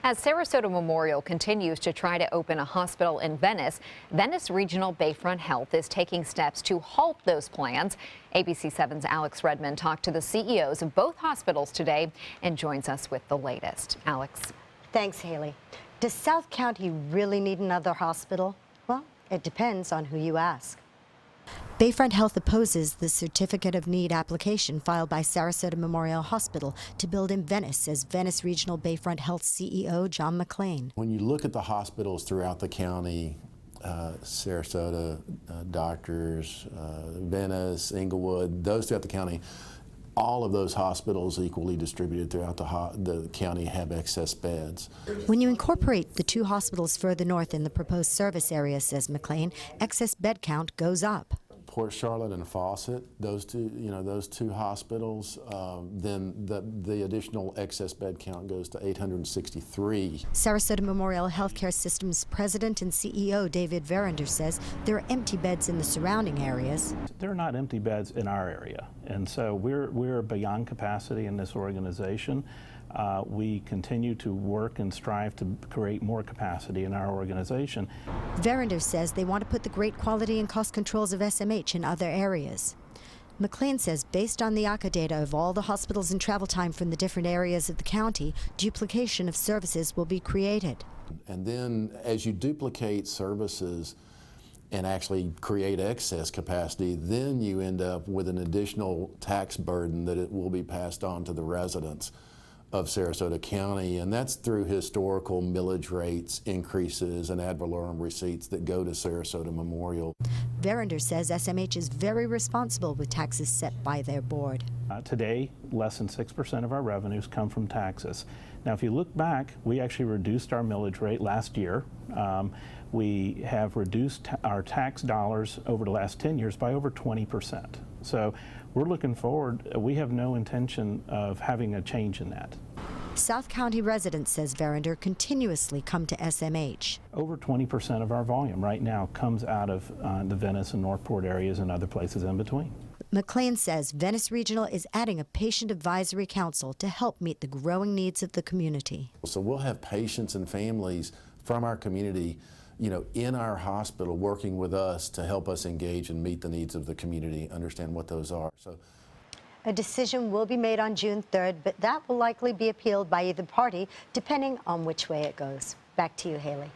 As Sarasota Memorial continues to try to open a hospital in Venice, Venice Regional Bayfront Health is taking steps to halt those plans. ABC 7's Alex Redmond talked to the CEOs of both hospitals today and joins us with the latest. Alex. Thanks, Haley. Does South County really need another hospital? Well, it depends on who you ask. Bayfront Health opposes the Certificate of Need application filed by Sarasota Memorial Hospital to build in Venice, says Venice Regional Bayfront Health CEO John McLean. When you look at the hospitals throughout the county, Sarasota, Doctors, Venice, Englewood, those throughout the county, all of those hospitals equally distributed throughout the county have excess beds. When you incorporate the two hospitals further north in the proposed service area, says McLean, excess bed count goes up. Port Charlotte and Fawcett, those two hospitals, then the additional excess bed count goes to 863. Sarasota Memorial Healthcare System's president and CEO David Verinder says there are empty beds in the surrounding areas. There are not empty beds in our area, and so we're beyond capacity in this organization. We continue to work and strive to create more capacity in our organization. Verinder says they want to put the great quality and cost controls of SMH in other areas. McLean says based on the ACA data of all the hospitals and travel time from the different areas of the county, duplication of services will be created. And then as you duplicate services and actually create excess capacity, then you end up with an additional tax burden that it will be passed on to the residents of Sarasota County, and that's through historical millage rates increases and ad valorem receipts that go to Sarasota Memorial. Verinder says SMH is very responsible with taxes set by their board. Today, less than 6% of our revenues come from taxes. Now, if you look back, we actually reduced our millage rate last year. We have reduced our tax dollars over the last 10 years by over 20%. So we're looking forward. We have no intention of having a change in that. South County residents, says Verinder, continuously come to SMH. Over 20% of our volume right now comes out of the Venice and Northport areas and other places in between. McLean says Venice Regional is adding a patient advisory council to help meet the growing needs of the community. So we'll have patients and families from our community, in our hospital working with us to help us engage and meet the needs of the community, understand what those are. So, a decision will be made on June 3rd, but that will likely be appealed by either party, depending on which way it goes. Back to you, Haley.